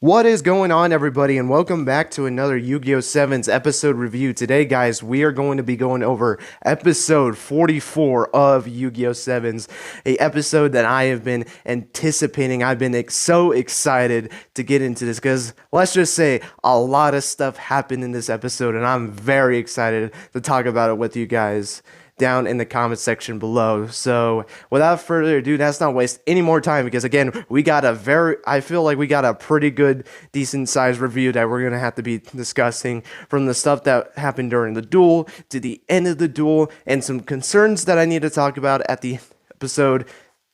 What is going on, everybody, and welcome back to another Yu-Gi-Oh! Sevens episode review. Today, guys, we are going to be going over episode 44 of Yu-Gi-Oh! Sevens, a episode that I have been anticipating. I've been so excited to get into this because, let's just say, a lot of stuff happened in this episode, and I'm very excited to talk about it with you guys down in the comment section below. So without further ado, let's not waste any more time because again, I feel like we got a pretty good, decent sized review that we're going to have to be discussing, from the stuff that happened during the duel to the end of the duel and some concerns that I need to talk about at the episode.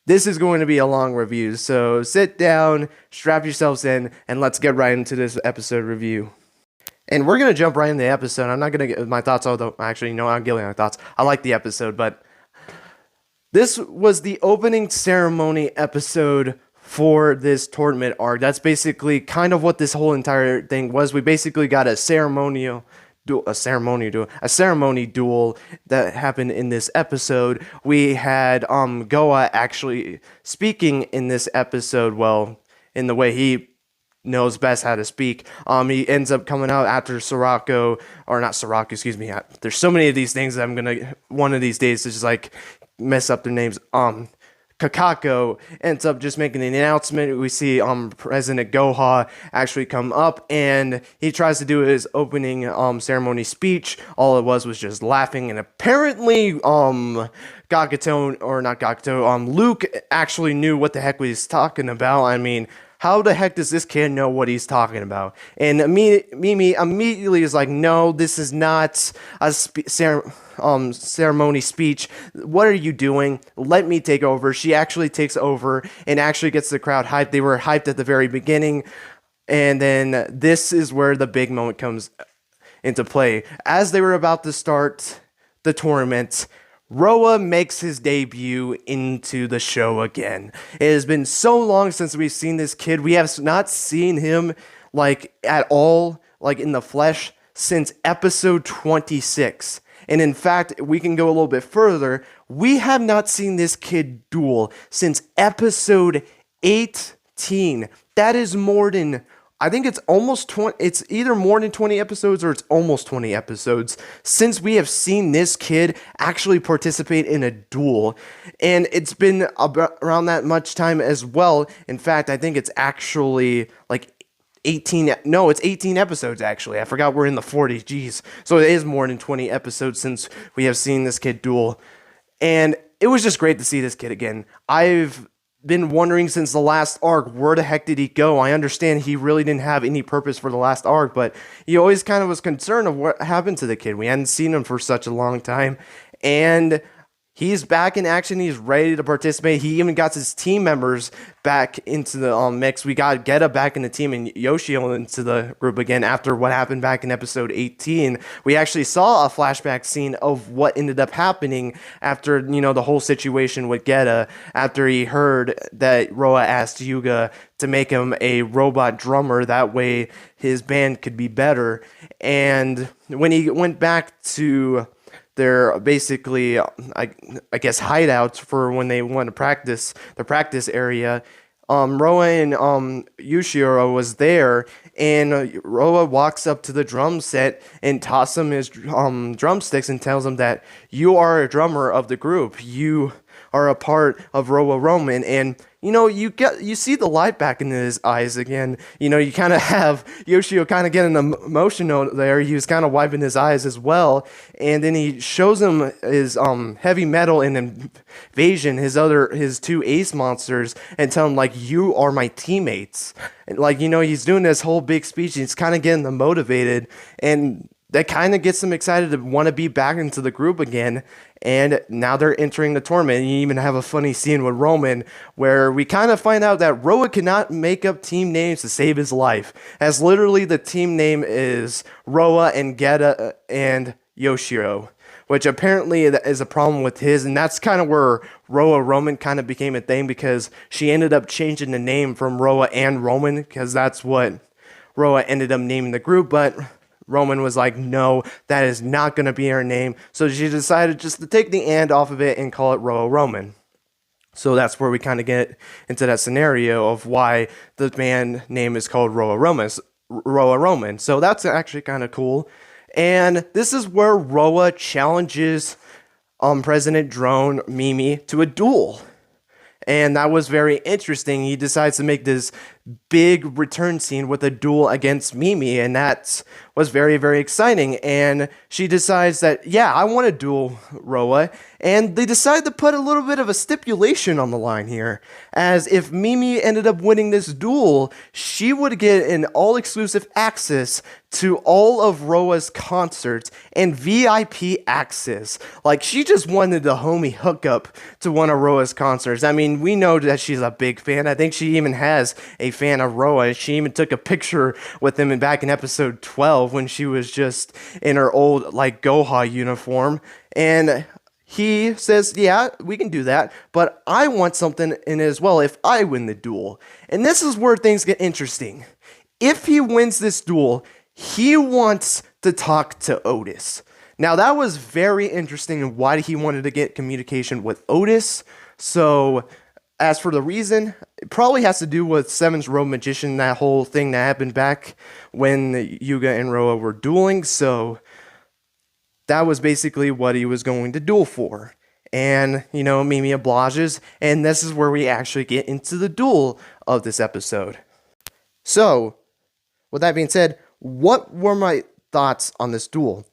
This is going to be a long review, so sit down, strap yourselves in, and let's get right into this episode review. And we're going to jump right into the episode. I'm not going to get my thoughts, although actually, I'm giving my thoughts. I like the episode, but this was the opening ceremony episode for this tournament arc. That's basically kind of what this whole entire thing was. We basically got a ceremony duel that happened in this episode. We had Goa actually speaking in this episode, well, in the way he knows best how to speak. He ends up coming out after Sorako, or not Sorako, excuse me. There's so many of these things that I'm gonna one of these days to just like mess up their names. Kakako ends up just making an announcement. We see President Goha actually come up, and he tries to do his opening ceremony speech. All it was just laughing, and apparently Gagato, or not Gagato, Luke actually knew what the heck he was talking about. I mean, how the heck does this kid know what he's talking about? And Mimi immediately is like, no, this is not a ceremony speech. What are you doing? Let me take over. She actually takes over and actually gets the crowd hyped. They were hyped at the very beginning. And then this is where the big moment comes into play. As they were about to start the tournament, Roa makes his debut into the show again. It has been so long since we've seen this kid. We have not seen him like at all, like in the flesh, since episode 26. And in fact, we can go a little bit further. We have not seen this kid duel since episode 18. That is more than, I think it's almost 20, it's either more than 20 episodes or it's almost 20 episodes since we have seen this kid actually participate in a duel. And it's been around that much time as well. In fact, I think it's actually like 18, no, it's 18 episodes actually. I forgot we're in the 40s, geez. So it is more than 20 episodes since we have seen this kid duel. And it was just great to see this kid again. I've been wondering since the last arc, where the heck did he go? I understand he really didn't have any purpose for the last arc, but he always kind of was concerned of what happened to the kid. We hadn't seen him for such a long time, and he's back in action. He's ready to participate. He even got his team members back into the mix. We got Geta back in the team and Yoshio into the group again after what happened back in episode 18. We actually saw a flashback scene of what ended up happening after, the whole situation with Geta, after he heard that Roa asked Yuga to make him a robot drummer. That way his band could be better. And when he went back to their basically, I guess, hideouts for when they want to practice, the practice area, Roa and Yushiro was there, and Roa walks up to the drum set and tosses him his drumsticks and tells him that you are a drummer of the group. You are a part of Roa Roman, and you see the light back in his eyes again. You kind of have Yoshio kind of getting emotional there. He was kind of wiping his eyes as well, and then he shows him his heavy metal and invasion, his two ace monsters, and tell him like, you are my teammates. And he's doing this whole big speech. And he's kind of getting them motivated, and that kind of gets them excited to want to be back into the group again. And now they're entering the tournament. And you even have a funny scene with Roman where we kind of find out that Roa cannot make up team names to save his life, as literally the team name is Roa and Geta and Yoshiro, which apparently is a problem with his. And that's kind of where Roa Roman kind of became a thing, because she ended up changing the name from Roa and Roman, because that's what Roa ended up naming the group. But Roman was like, no, that is not going to be her name. So she decided just to take the and off of it and call it Roa Roman. So that's where we kind of get into that scenario of why the man name is called Roa Roman. So that's actually kind of cool. And this is where Roa challenges President Drone Mimi to a duel. And that was very interesting. He decides to make this big return scene with a duel against Mimi, and that was very, very exciting. And she decides that, yeah, I want to duel Roa. And they decide to put a little bit of a stipulation on the line here, as if Mimi ended up winning this duel, she would get an all-exclusive access to all of Roa's concerts and VIP access. Like, she just wanted the homie hookup to one of Roa's concerts. I mean, we know that she's a big fan. I think she even has a fan of Roa. She even took a picture with him back in episode 12 when she was just in her old, like, Goha uniform. And he says, yeah, we can do that, but I want something in it as well if I win the duel. And this is where things get interesting. If he wins this duel, he wants to talk to Otis. Now, that was very interesting and why he wanted to get communication with Otis. So, as for the reason, it probably has to do with Sevens Road Magician, that whole thing that happened back when Yuga and Roa were dueling. So, that was basically what he was going to duel for. And, Mimi obliges, and this is where we actually get into the duel of this episode. So, with that being said, what were my thoughts on this duel?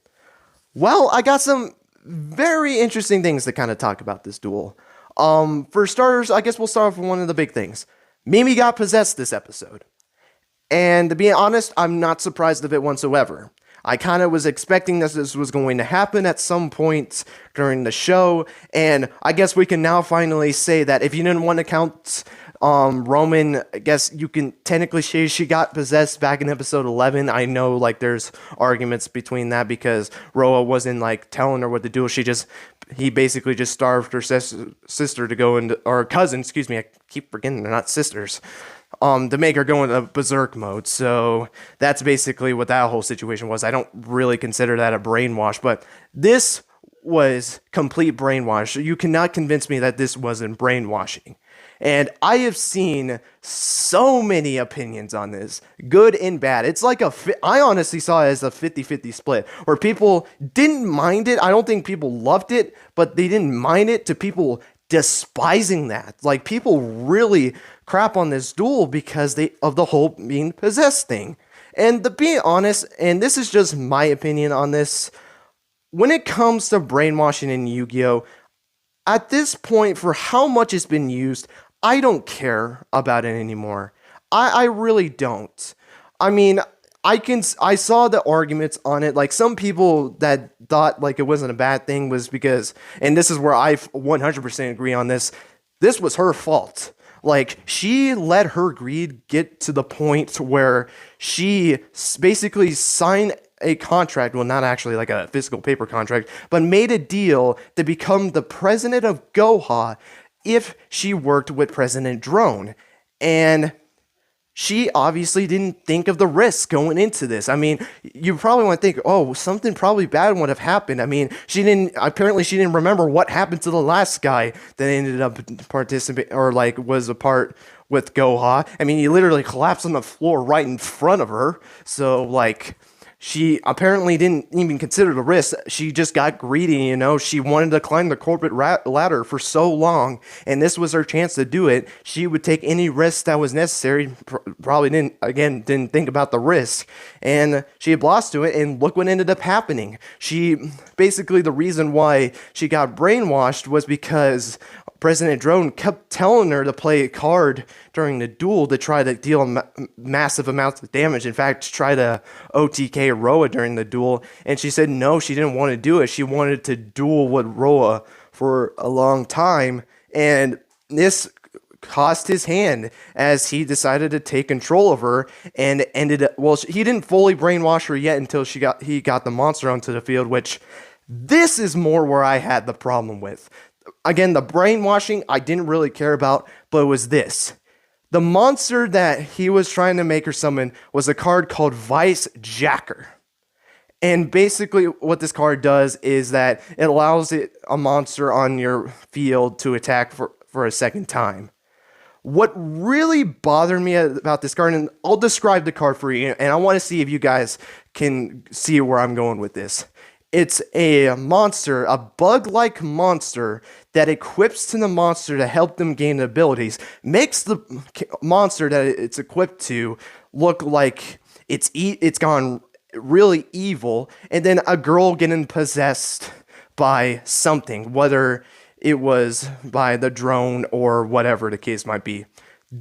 Well, I got some very interesting things to kind of talk about this duel. For starters, I guess we'll start off with one of the big things. Mimi got possessed this episode. And to be honest, I'm not surprised of it whatsoever. I kind of was expecting that this was going to happen at some point during the show, and I guess we can now finally say that if you didn't want to count Roman, I guess you can technically say she got possessed back in episode 11. I know, like, there's arguments between that because Roa wasn't, like, telling her what to do. He basically just starved her sister to go into, or cousin, excuse me, I keep forgetting they're not sisters, to make her go into berserk mode. So that's basically what that whole situation was. I don't really consider that a brainwash, but this was complete brainwash. You cannot convince me that this wasn't brainwashing. And I have seen so many opinions on this, good and bad. It's like I honestly saw it as a 50-50 split, where people didn't mind it. I don't think people loved it, but they didn't mind it, to people despising that. Like, people really crap on this duel because of the whole being possessed thing. And to be honest, and this is just my opinion on this, when it comes to brainwashing in Yu-Gi-Oh!, at this point, for how much it's been used, I don't care about it anymore. I really don't. I mean, I saw the arguments on it. Like, some people that thought like it wasn't a bad thing was because, and this is where I 100% agree on this was her fault. Like, she let her greed get to the point where she basically signed a contract, well, not actually like a physical paper contract, but made a deal to become the president of Goha if she worked with President Drone. And she obviously didn't think of the risk going into this. I mean, you probably want to think, oh, something probably bad would have happened. I mean, she didn't remember what happened to the last guy that ended up participating, or like was a part with Goha. I mean, he literally collapsed on the floor right in front of her. So, like, she apparently didn't even consider the risk. She just got greedy, She wanted to climb the corporate ladder for so long, and this was her chance to do it. She would take any risk that was necessary. Probably didn't think about the risk, and she had lost to it. And look what ended up happening. The reason why she got brainwashed was because President Drone kept telling her to play a card during the duel to try to deal massive amounts of damage. In fact, to try to OTK Roa during the duel. And she said no, she didn't want to do it. She wanted to duel with Roa for a long time. And this cost his hand as he decided to take control of her, and he didn't fully brainwash her yet until he got the monster onto the field, which this is more where I had the problem with. Again, the brainwashing I didn't really care about, but it was this. The monster that he was trying to make her summon was a card called Vice Jacker. And basically what this card does is that it allows a monster on your field to attack for a second time. What really bothered me about this card, and I'll describe the card for you, and I want to see if you guys can see where I'm going with this. It's a monster, a bug-like monster that equips to the monster to help them gain abilities. Makes the monster that it's equipped to look like it's gone really evil, and then a girl getting possessed by something, whether it was by the drone or whatever the case might be.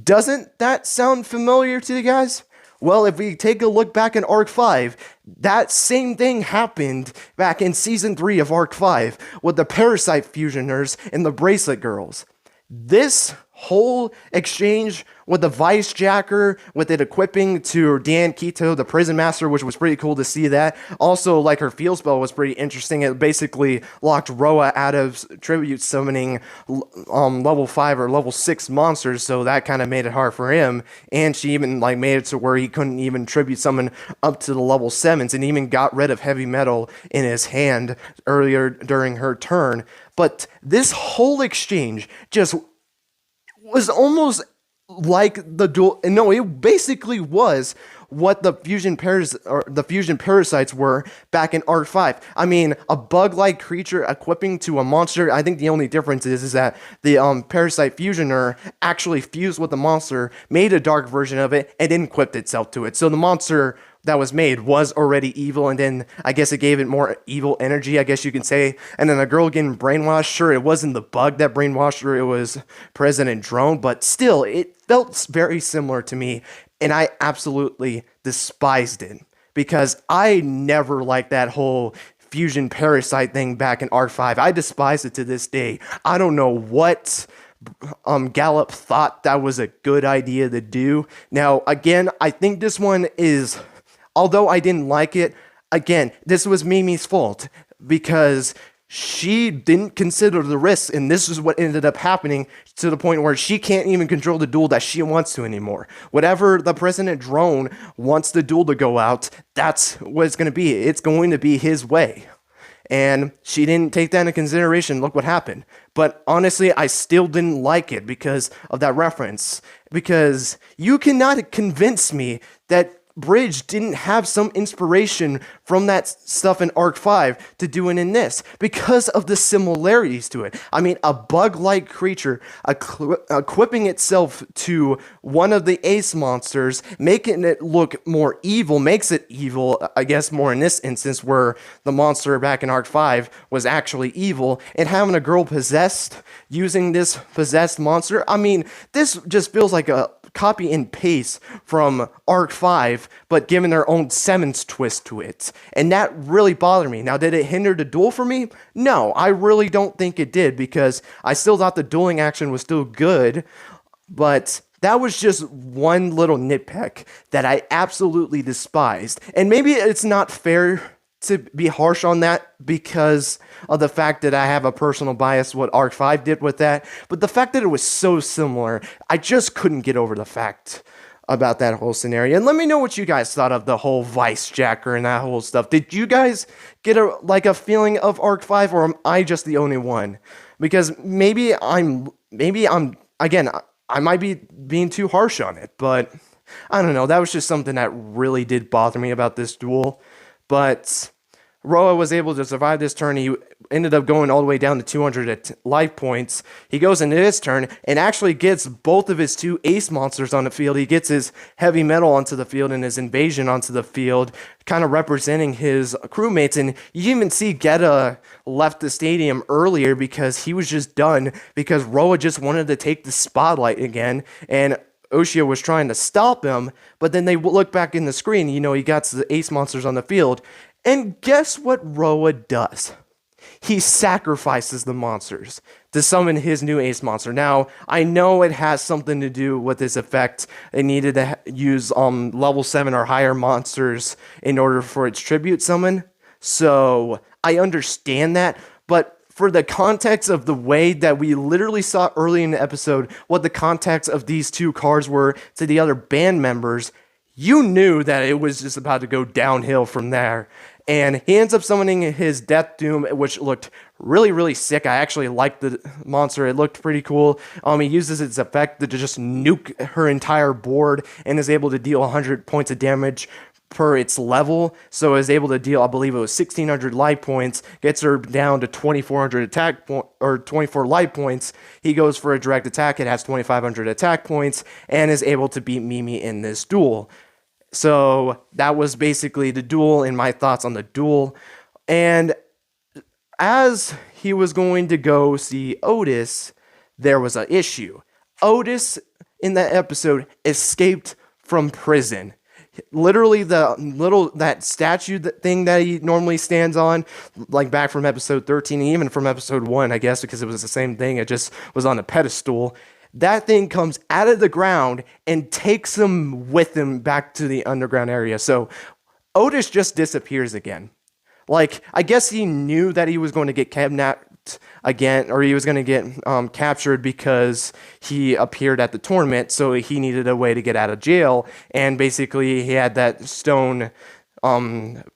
Doesn't that sound familiar to you guys? Well, if we take a look back in Arc 5, that same thing happened back in Season 3 of Arc 5 with the Parasite Fusioners and the Bracelet Girls. This whole exchange with the Vice Jacker, with it equipping to Dan Kito, the Prison Master, which was pretty cool to see that. Also, like, her field spell was pretty interesting. It basically locked Roa out of tribute summoning level 5 or level 6 monsters, so that kind of made it hard for him. And she even like made it to where he couldn't even tribute summon up to the level 7s, and even got rid of heavy metal in his hand earlier during her turn. But this whole exchange just was almost like the duel. No, it basically was what the fusion parasites were back in Arc 5. I mean, a bug-like creature equipping to a monster. I think the only difference is that the parasite fusioner actually fused with the monster, made a dark version of it, and then equipped itself to it. So the monster that was made was already evil, and then I guess it gave it more evil energy, I guess you can say. And then a girl getting brainwashed, sure, it wasn't the bug that brainwashed her, it was President Drone, but still, it felt very similar to me, and I absolutely despised it, because I never liked that whole fusion parasite thing back in Arc 5. I despise it to this day. I don't know what Gallup thought that was a good idea to do. Now, again, I think this one is, although I didn't like it, again, this was Mimi's fault, because she didn't consider the risks, and this is what ended up happening, to the point where she can't even control the duel that she wants to anymore. Whatever the President Drone wants the duel to go out, that's what it's going to be. It's going to be his way. And she didn't take that into consideration. Look what happened. But honestly, I still didn't like it because of that reference. Because you cannot convince me that Bridge didn't have some inspiration from that stuff in Arc 5 to do it in this, because of the similarities to it. I mean, a bug-like creature equipping itself to one of the ace monsters, making it look more evil, makes it evil, I guess more in this instance, where the monster back in Arc 5 was actually evil, and having a girl possessed using this possessed monster. I mean, this just feels like a copy and paste from Arc 5, but given their own Sevens twist to it. And that really bothered me. Now, did it hinder the duel for me? No, I really don't think it did, because I still thought the dueling action was still good, but that was just one little nitpick that I absolutely despised. And maybe it's not fair to be harsh on that because of the fact that I have a personal bias what Arc 5 did with that, but the fact that it was so similar, I just couldn't get over the fact about that whole scenario. And let me know what you guys thought of the whole Vice Jacker and that whole stuff. Did you guys get a feeling of Arc 5, or am I just the only one? Because maybe I'm again, I might be being too harsh on it, but I don't know. That was just something that really did bother me about this duel. But Roa was able to survive this turn. He ended up going all the way down to 200 life points. He goes into his turn and actually gets both of his two ace monsters on the field. He gets his heavy metal onto the field and his invasion onto the field, kind of representing his crewmates. And you even see Geta left the stadium earlier because he was just done, because Roa just wanted to take the spotlight again. And Yugioh was trying to stop him, but then they look back in the screen, you know, he got the ace monsters on the field, and guess what Roa does? He sacrifices the monsters to summon his new ace monster. Now, I know it has something to do with this effect. It needed to use level 7 or higher monsters in order for its tribute summon, so I understand that, but for the context of the way that we literally saw early in the episode, what the context of these two cards were to the other band members, you knew that it was just about to go downhill from there. And he ends up summoning his Death Doom, which looked really, really sick. I actually liked the monster. It looked pretty cool. He uses its effect to just nuke her entire board and is able to deal 100 points of damage per its level. So is able to deal, I believe it was 1,600 life points, gets her down to 2,400 attack or 24 life points. He goes for a direct attack. It has 2,500 attack points and is able to beat Mimi in this duel. So that was basically the duel and my thoughts on the duel. And as he was going to go see Otis, there was an issue. Otis, in that episode, escaped from prison. Literally, that statue thing that he normally stands on, like back from episode 13, and even from episode 1, I guess, because it was the same thing, it just was on a pedestal. That thing comes out of the ground and takes him with him back to the underground area. So Otis just disappears again. Like, I guess he knew that he was going to get kidnapped again, or he was going to get captured because he appeared at the tournament, so he needed a way to get out of jail, and basically he had that stone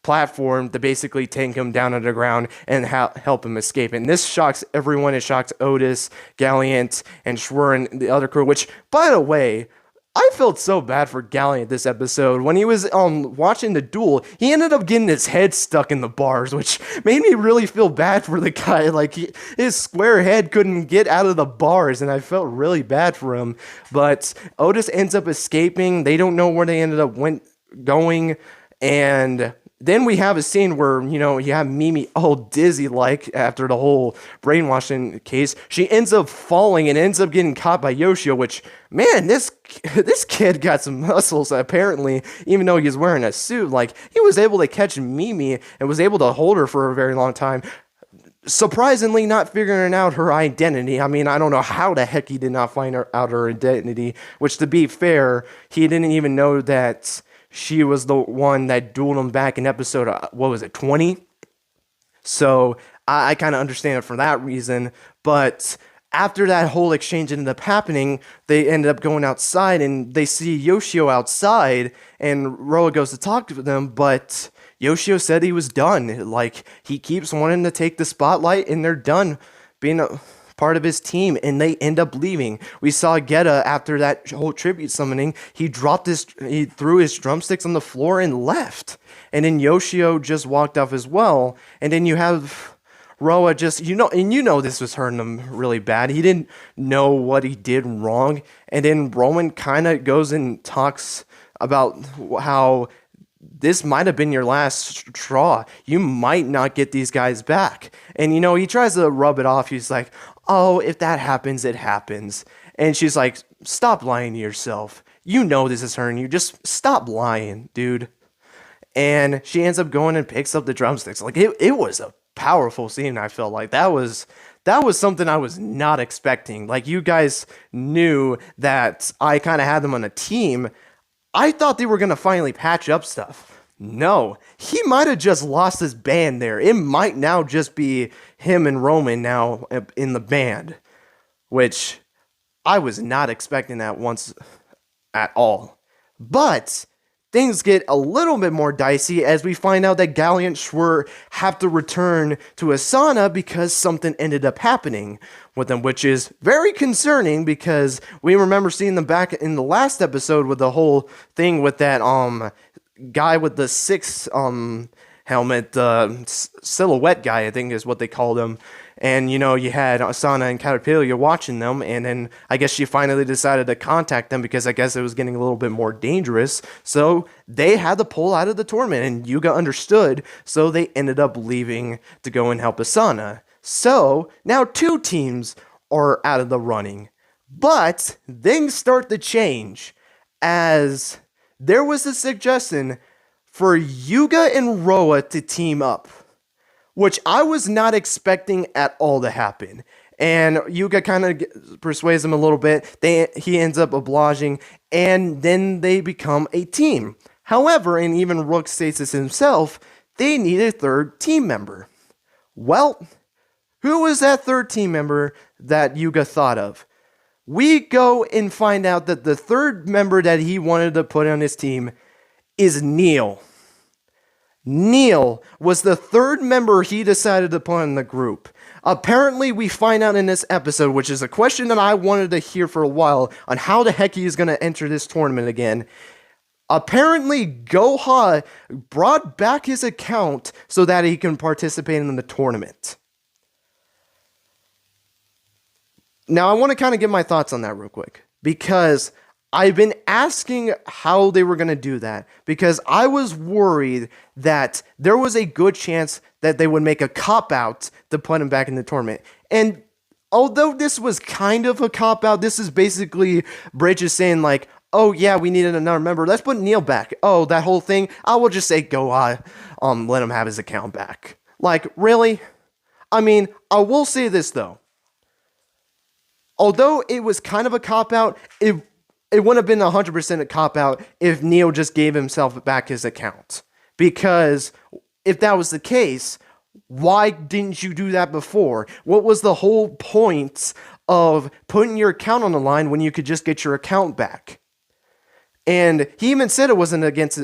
platform to basically take him down underground and help him escape. And this shocks everyone. It shocks Otis, Galliant, and Schwer and the other crew, which, by the way, I felt so bad for Galliant this episode. When he was watching the duel, he ended up getting his head stuck in the bars, which made me really feel bad for the guy. Like, his square head couldn't get out of the bars, and I felt really bad for him. But Otis ends up escaping. They don't know where they ended up going, and then we have a scene where, you have Mimi all dizzy-like after the whole brainwashing case. She ends up falling and ends up getting caught by Yugioh, which, man, this kid got some muscles, apparently, even though he's wearing a suit. Like, he was able to catch Mimi and was able to hold her for a very long time. Surprisingly, not figuring out her identity. I mean, I don't know how the heck he did not find out her identity, which, to be fair, he didn't even know that she was the one that dueled him back in episode, 20? So I kind of understand it for that reason. But after that whole exchange ended up happening, they ended up going outside and they see Yugioh outside, and Roa goes to talk to them, but Yugioh said he was done. Like, he keeps wanting to take the spotlight, and they're done being a part of his team, and they end up leaving. We saw Geta after that whole tribute summoning. He threw his drumsticks on the floor and left. And then Yugioh just walked off as well. And then you have Roa just, this was hurting him really bad. He didn't know what he did wrong. And then Roman kind of goes and talks about how this might have been your last straw. You might not get these guys back. And, he tries to rub it off. He's like, oh, if that happens, it happens. And she's like, stop lying to yourself. You know this is hurting you. Just stop lying, dude. And she ends up going and picks up the drumsticks. Like, it was a powerful scene, I felt like. That was something I was not expecting. Like, you guys knew that I kind of had them on a team. I thought they were going to finally patch up stuff. No, he might have just lost his band there. It might now just be him and Roman now in the band, which I was not expecting that once at all. But things get a little bit more dicey as we find out that Galliant Schwer have to return to Asana because something ended up happening with them, which is very concerning because we remember seeing them back in the last episode with the whole thing with that guy with the 6 helmet, silhouette guy, I think is what they called him. And, you had Asana and Caterpillar watching them, and then I guess she finally decided to contact them because I guess it was getting a little bit more dangerous. So they had to pull out of the tournament, and Yuga understood, so they ended up leaving to go and help Asana. So now 2 teams are out of the running. But things start to change as there was a suggestion for Yuga and Roa to team up, which I was not expecting at all to happen. And Yuga kind of persuades him a little bit. He ends up obliging, and then they become a team. However, and even Rook states this himself, they need a 3rd team member. Well, who was that 3rd team member that Yuga thought of? We go and find out that the 3rd member that he wanted to put on his team is Neil. Neil was the third member he decided to put in the group. Apparently, we find out in this episode, which is a question that I wanted to hear for a while, on how the heck he is going to enter this tournament again. Apparently, Goha brought back his account so that he can participate in the tournament. Now, I want to kind of give my thoughts on that real quick, because I've been asking how they were going to do that, because I was worried that there was a good chance that they would make a cop-out to put him back in the tournament. And although this was kind of a cop-out, this is basically Bridges saying like, oh yeah, we needed another member, let's put Neil back. Oh, that whole thing, I will just say go let him have his account back. Like, really? I mean, I will say this though. Although it was kind of a cop-out, it wouldn't have been 100% a cop-out if Neil just gave himself back his account. Because if that was the case, why didn't you do that before? What was the whole point of putting your account on the line when you could just get your account back? And he even said it was against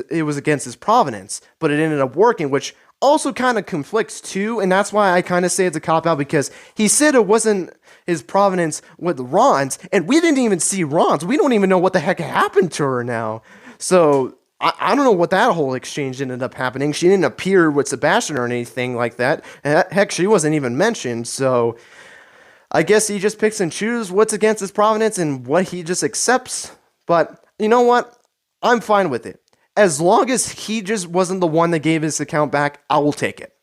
his provenance, but it ended up working, which also kind of conflicts too, and that's why I kind of say it's a cop-out, because he said it wasn't his provenance with Ron's, and we didn't even see Ron's. We don't even know what the heck happened to her now. So I don't know what that whole exchange ended up happening. She didn't appear with Sebastian or anything like that. Heck, she wasn't even mentioned, so I guess he just picks and chooses what's against his provenance and what he just accepts. But you know what? I'm fine with it. As long as he just wasn't the one that gave his account back, I will take it.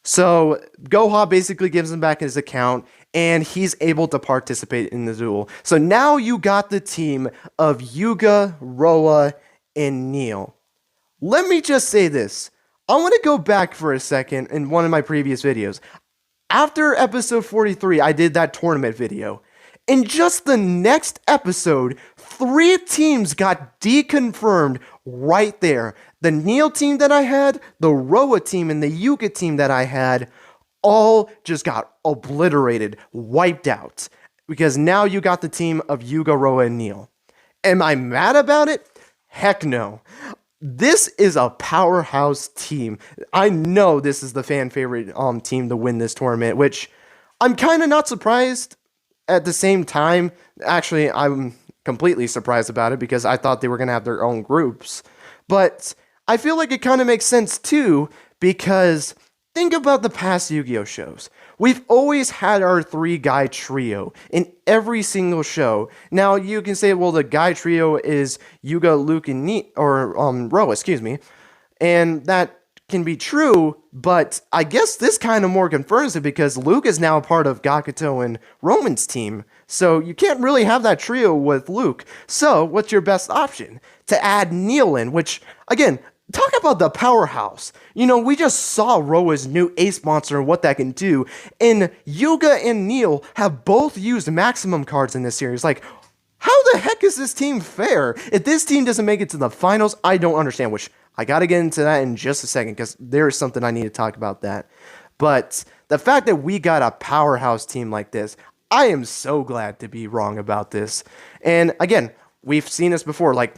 So Goha basically gives him back his account, and he's able to participate in the duel. So now you got the team of Yugioh, Roa, and Neil. Let me just say this. I want to go back for a second in one of my previous videos. After episode 43, I did that tournament video. In just the next episode, 3 teams got deconfirmed right there. The Neil team that I had, the Roa team, and the Yugioh team that I had all just got obliterated, wiped out. Because now you got the team of Yugioh, Roa, and Neil. Am I mad about it? Heck no. This is a powerhouse team. I know this is the fan favorite team to win this tournament, which I'm kind of not surprised. At the same time, actually, I'm completely surprised about it because I thought they were going to have their own groups. But I feel like it kind of makes sense too, because think about the past Yu-Gi-Oh shows. We've always had our 3-guy trio in every single show. Now, you can say, well, the guy trio is Yugioh, Luke, and Roa, excuse me. And that can be true, but I guess this kind of more confirms it because Luke is now part of Gakuto and Roman's team. So you can't really have that trio with Luke. So what's your best option? To add Neil in, which, again, talk about the powerhouse. You know, we just saw Roa's new ace monster and what that can do. And Yugioh and Neil have both used maximum cards in this series. Like, how the heck is this team fair? If this team doesn't make it to the finals, I don't understand, which I got to get into that in just a second because there is something I need to talk about that. But the fact that we got a powerhouse team like this, I am so glad to be wrong about this. And again, we've seen this before. Like,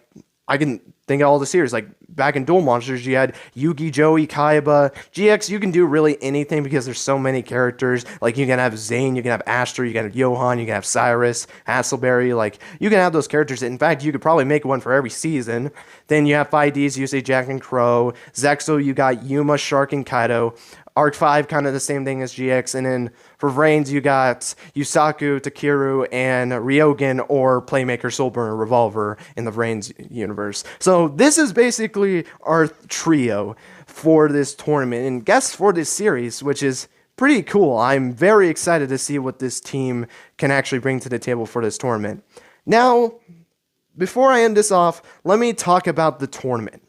I can think of all the series. Like, back in Duel Monsters, you had Yugi, Joey, Kaiba. GX, you can do really anything because there's so many characters. Like, you can have Zane, you can have Astor, you can have Johan, you can have Cyrus, Hasselberry. Like, you can have those characters. In fact, you could probably make one for every season. Then you have 5Ds, you say Jack and Crow. Zexo, you got Yuma, Shark, and Kaido. Arc 5, kind of the same thing as GX. And then for Vrains, you got Yusaku, Takeru, and Ryogen, or Playmaker, Soulburner, Revolver in the Vrains universe. So this is basically our trio for this tournament and guests for this series, which is pretty cool. I'm very excited to see what this team can actually bring to the table for this tournament. Now, before I end this off, let me talk about the tournament.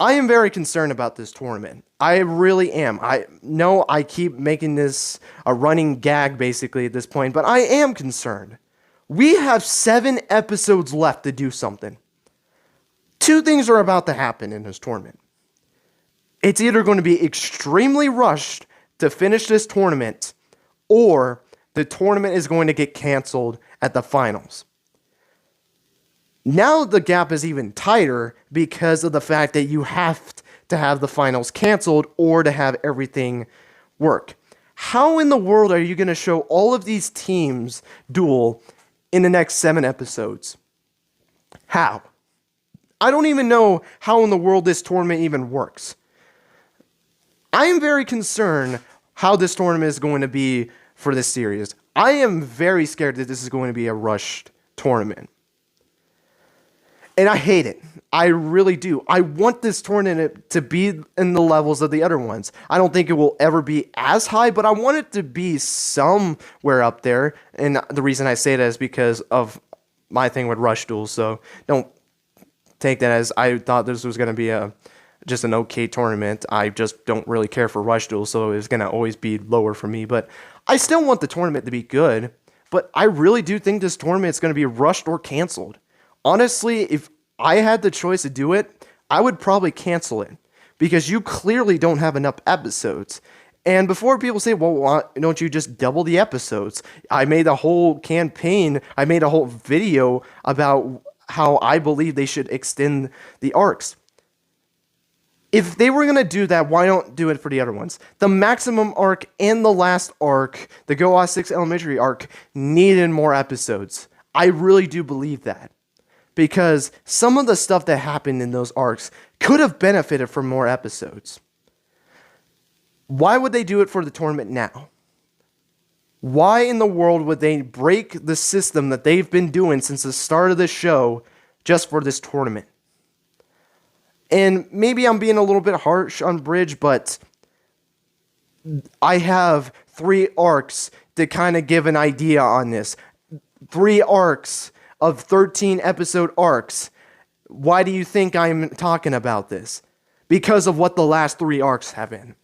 I am very concerned about this tournament. I really am. I know I keep making this a running gag basically at this point, but I am concerned. We have 7 episodes left to do something. 2 things are about to happen in this tournament. It's either going to be extremely rushed to finish this tournament, or the tournament is going to get canceled at the finals. Now the gap is even tighter because of the fact that you have to have the finals canceled or to have everything work. How in the world are you going to show all of these teams duel in the next 7 episodes? How? I don't even know how in the world this tournament even works. I am very concerned how this tournament is going to be for this series. I am very scared that this is going to be a rushed tournament. And I hate it. I really do. I want this tournament to be in the levels of the other ones. I don't think it will ever be as high, but I want it to be somewhere up there. And the reason I say that is because of my thing with rush duels. So don't take that as I thought this was going to be just an okay tournament. I just don't really care for rush duels, so it's going to always be lower for me. But I still want the tournament to be good. But I really do think this tournament is going to be rushed or canceled. Honestly, if I had the choice to do it, I would probably cancel it because you clearly don't have enough episodes. And before people say, well, why don't you just double the episodes? I made a whole campaign, I made a whole video about how I believe they should extend the arcs. If they were going to do that, why don't do it for the other ones? The maximum arc and the last arc, the Go 6 Elementary arc, needed more episodes. I really do believe that. Because some of the stuff that happened in those arcs could have benefited from more episodes. Why would they do it for the tournament now? Why in the world would they break the system that they've been doing since the start of the show just for this tournament? And maybe I'm being a little bit harsh on Bridge, but I have 3 arcs to kind of give an idea on this. 3 arcs of 13 episode arcs. Why do you think I'm talking about this? Because of what the last 3 arcs have been.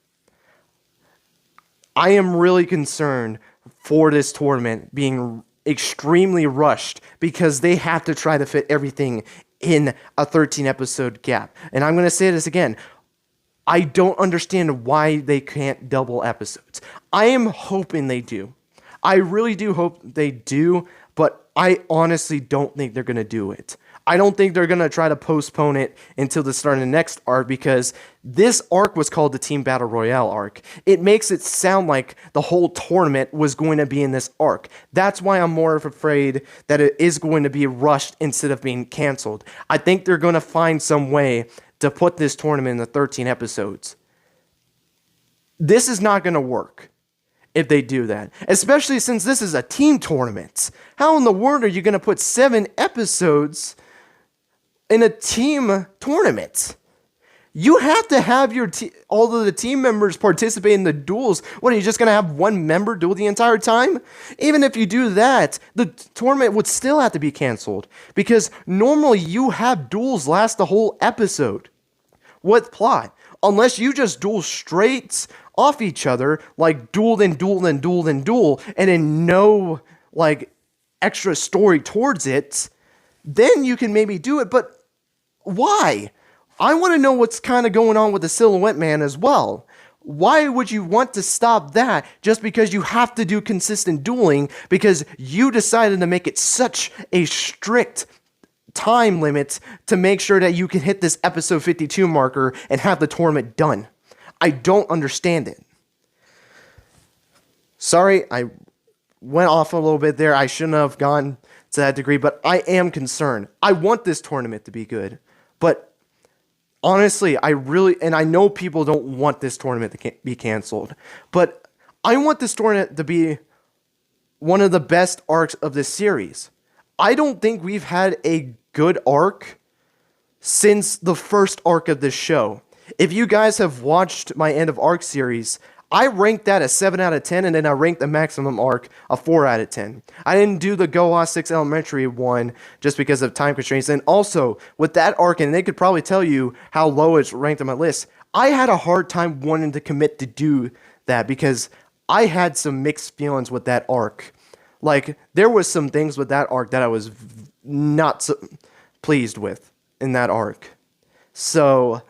I am really concerned for this tournament being extremely rushed because they have to try to fit everything in a 13 episode gap. And I'm going to say this again. I don't understand why they can't double episodes. I am hoping they do. I really do hope they do, but I honestly don't think they're going to do it. I don't think they're going to try to postpone it until the start of the next arc because this arc was called the Team Battle Royale arc. It makes it sound like the whole tournament was going to be in this arc. That's why I'm more afraid that it is going to be rushed instead of being canceled. I think they're going to find some way to put this tournament in the 13 episodes. This is not going to work if they do that, especially since this is a team tournament. How in the world are you going to put 7 episodes in a team tournament? You have to have your all of the team members participate in the duels. What, are you just going to have one member duel the entire time? Even if you do that, the tournament would still have to be canceled because normally you have duels last the whole episode with plot. Unless you just duel straight off each other, like duel, then duel, then duel, then duel, and then no like extra story towards it, then you can maybe do it. But why? I want to know what's kind of going on with the Silhouette Man as well. Why would you want to stop that just because you have to do consistent dueling because you decided to make it such a strict time limit to make sure that you can hit this episode 52 marker and have the tournament done? I don't understand it. Sorry, I went off a little bit there. I shouldn't have gone to that degree, but I am concerned. I want this tournament to be good, but honestly, I know people don't want this tournament to be canceled, but I want this tournament to be one of the best arcs of this series. I don't think we've had a good arc since the first arc of this show. If you guys have watched my End of Arc series, I ranked that a 7 out of 10, and then I ranked the maximum arc a 4 out of 10. I didn't do the Go 6 Elementary one just because of time constraints. And also, with that arc, and they could probably tell you how low it's ranked on my list, I had a hard time wanting to commit to do that because I had some mixed feelings with that arc. Like, there was some things with that arc that I was not so pleased with in that arc. So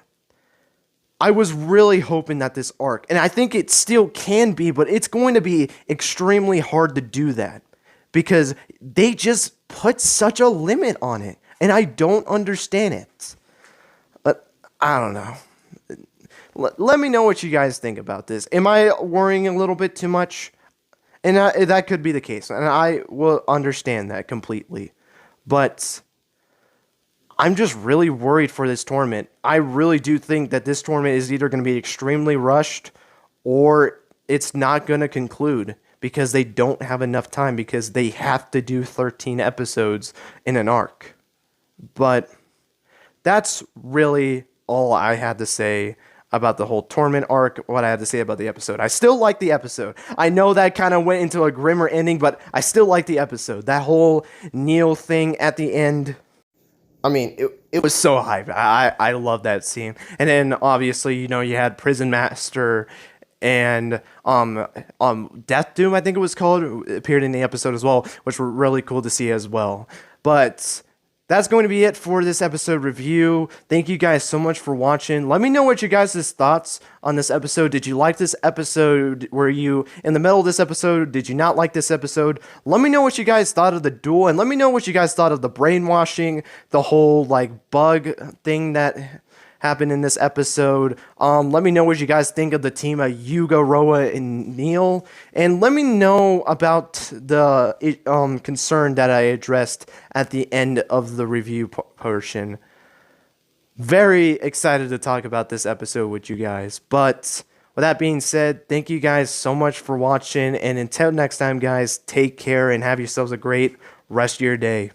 I was really hoping that this arc, and I think it still can be, but it's going to be extremely hard to do that because they just put such a limit on it. and I don't understand it. But I don't know. Let me know what you guys think about this. Am I worrying a little bit too much? And that could be the case, and I will understand that completely. But I'm just really worried for this tournament. I really do think that this tournament is either going to be extremely rushed or it's not going to conclude because they don't have enough time because they have to do 13 episodes in an arc. But that's really all I had to say about the whole tournament arc, what I had to say about the episode. I still like the episode. I know that kind of went into a grimmer ending, but I still like the episode. That whole Neil thing at the end, I mean, it was so hype. I love that scene. And then obviously, you had Prison Master and Death Doom, I think it was called, appeared in the episode as well, which were really cool to see as well. But that's going to be it for this episode review. Thank you guys so much for watching. Let me know what you guys' thoughts on this episode. Did you like this episode? Were you in the middle of this episode? Did you not like this episode? Let me know what you guys thought of the duel, and let me know what you guys thought of the brainwashing, the whole bug thing that happened in this episode. Let me know what you guys think of the team of Yugioh, Roa, and Neil. And let me know about the concern that I addressed at the end of the review portion. Very excited to talk about this episode with you guys. But with that being said, thank you guys so much for watching. And until next time, guys, take care and have yourselves a great rest of your day.